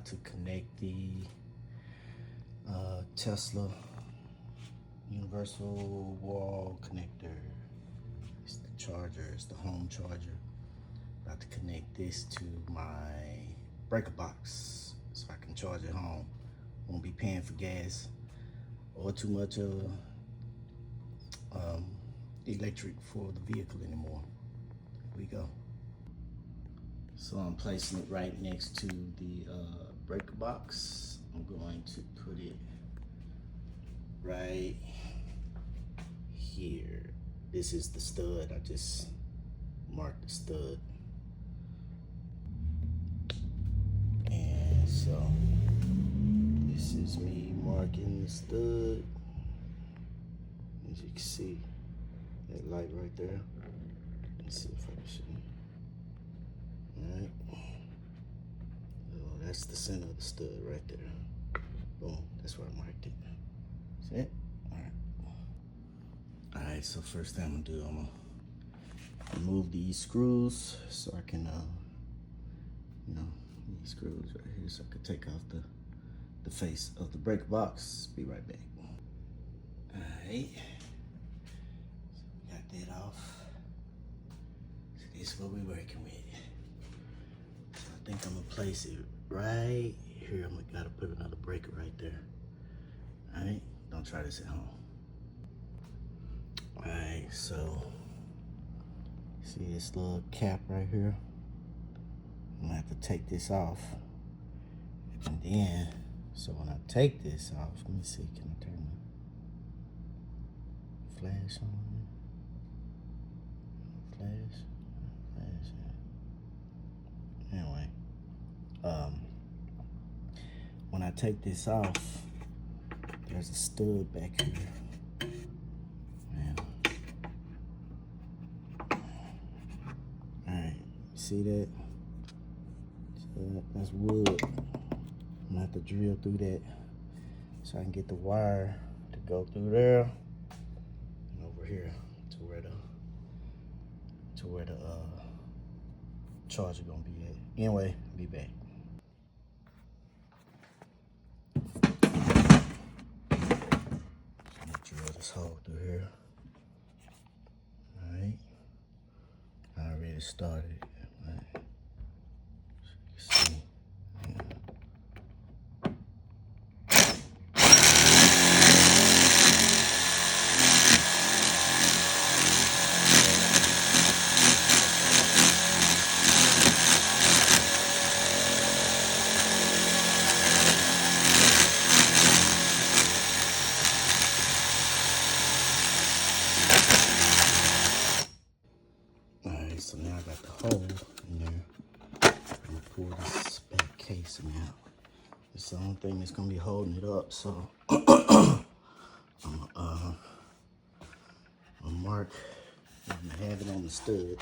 to connect the Tesla universal wall connector. It's the charger, it's the home charger. About to connect this to my breaker box so I can charge at home. Won't be paying for gas or too much electric for the vehicle anymore. Here we go. So I'm placing it right next to the breaker box. I'm going to put it right here. This is the stud. I just marked the stud. And so this is me marking the stud. As you can see, that light right there. Let's see if I can show you. Alright. Oh, that's the center of the stud right there. Boom, that's where I marked it. See it? Alright, so first thing I'm gonna do, I'm gonna remove these screws so I can, these screws right here so I can take off the face of the breaker box. Be right back. Alright, so we got that off. So this is what we're working with. So I think I'm gonna place it right here. I'm gonna gotta put another breaker right there. Alright, don't try this at home. Alright, so see this little cap right here? I'm gonna have to take this off. And then, so when I take this off, let me see, can I turn the flash on? Flash? Anyway, when I take this off, there's a stud back here. Alright, see that? So that's wood. I'm gonna have to drill through that so I can get the wire to go through there and over here to where the charger gonna be at. Anyway, be back. So I'm gonna drill this hole through here. Alright. I already started. Right. So you can see. Alright, so now I got the hole in there. I'm gonna pull this back casing out. It's the only thing that's gonna be holding it up, so I'm gonna mark, I'm gonna have it on the stud.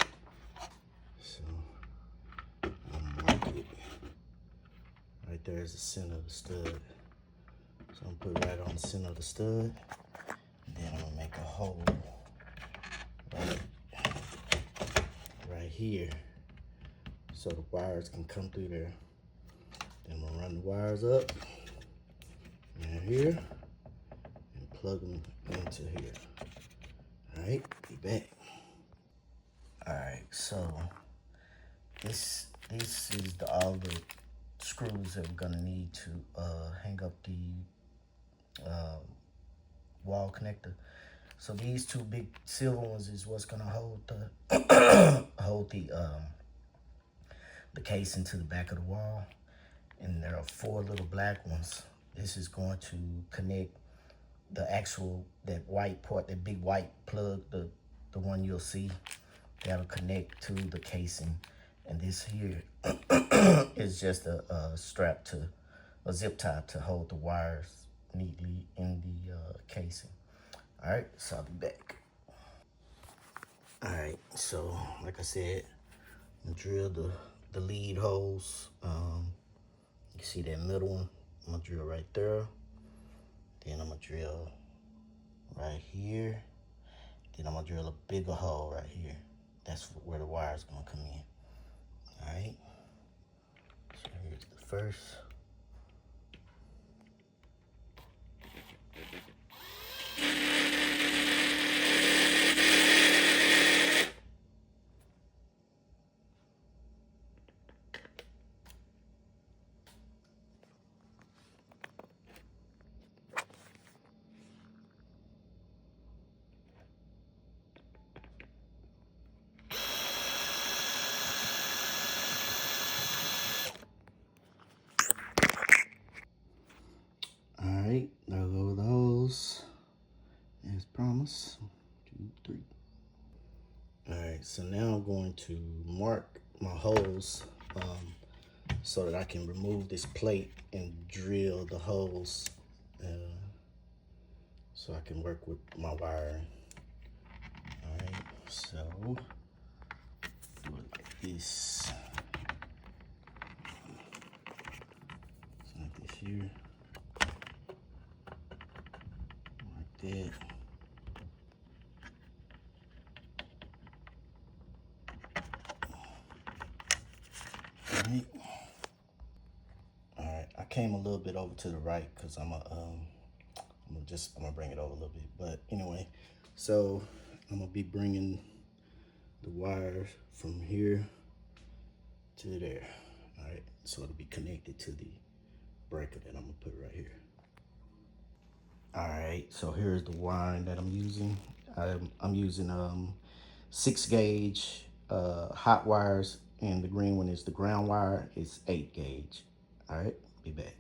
So I'm gonna mark it. Right there is the center of the stud. So I'm gonna put it right on the center of the stud. And then I'm gonna make a hole right here so the wires can come through there. Then I'm gonna run the wires up and here and plug them into here. Alright, be back. Alright, so this is all the screws that we're gonna need to hang up the wall connector. So these two big silver ones is what's gonna hold the hold the casing to the back of the wall, and there are 4 little black ones. This is going to connect the actual, that white part, that big white plug, the one you'll see, that'll connect to the casing. And this here is just a strap to, a zip tie to hold the wires neatly in the casing. All right, so I'll be back. All right, so like I said, I'm gonna drill the lead holes. You see that middle one? I'm gonna drill right there. Then I'm gonna drill right here. Then I'm gonna drill a bigger hole right here. That's where the wire's gonna come in. All right. So here's the first so now I'm going to mark my holes so that I can remove this plate and drill the holes so I can work with my wiring. All right, so do it like this. Like this here, like that. All right, I came a little bit over to the right because I'm gonna bring it over a little bit. But anyway, so I'm gonna be bringing the wires from here to there. All right, so it'll be connected to the breaker that I'm gonna put right here. All right, so here's the wiring that I'm using. I'm using 6 gauge hot wires, and the green one is the ground wire. It's 8 gauge. All right, be back.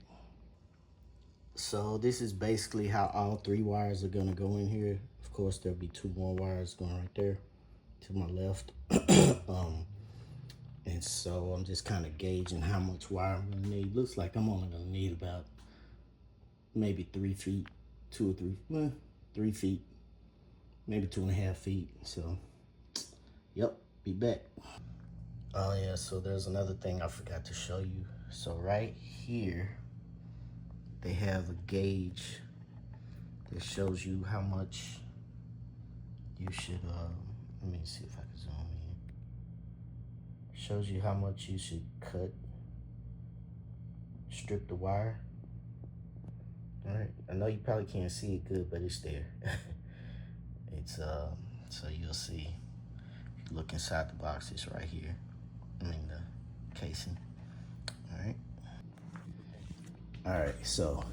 So this is basically how all 3 wires are gonna go in here. Of course, there'll be 2 more wires going right there to my left. And so I'm just kind of gauging how much wire I'm gonna need. Looks like I'm only gonna need about maybe 3 feet, 2 or 3, well, 3 feet, maybe 2.5 feet. So, yep, be back. Oh yeah, so there's another thing I forgot to show you. So right here, they have a gauge that shows you how much you should, let me see if I can zoom in. Shows you how much you should strip the wire. All right, I know you probably can't see it good, but it's there. It's, so you'll see, if you look inside the box, it's right here. I mean the casing, all right? All right, so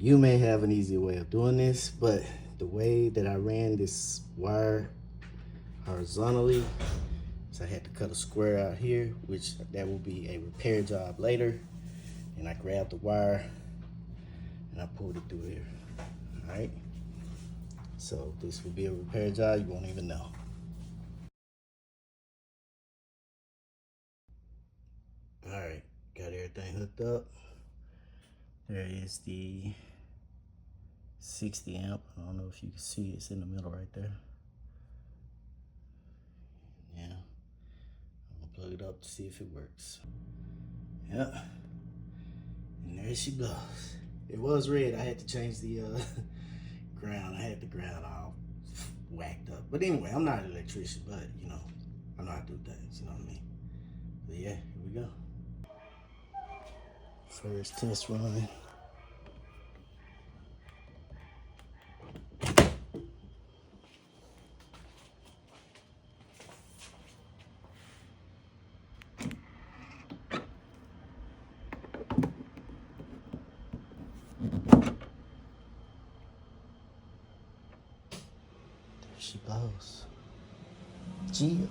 you may have an easier way of doing this, but the way that I ran this wire horizontally, so I had to cut a square out here, which that will be a repair job later. And I grabbed the wire and I pulled it through here, all right? So this will be a repair job, you won't even know. All right, got everything hooked up. There is the 60 amp. I don't know if you can see it. It's in the middle right there. Yeah, I'm gonna plug it up to see if it works. Yep, and there she goes. It was red. I had to change the ground. I had the ground all whacked up. But anyway, I'm not an electrician, but you know, I know how to do things, you know what I mean? But yeah, here we go. First test run. There she blows. Jill.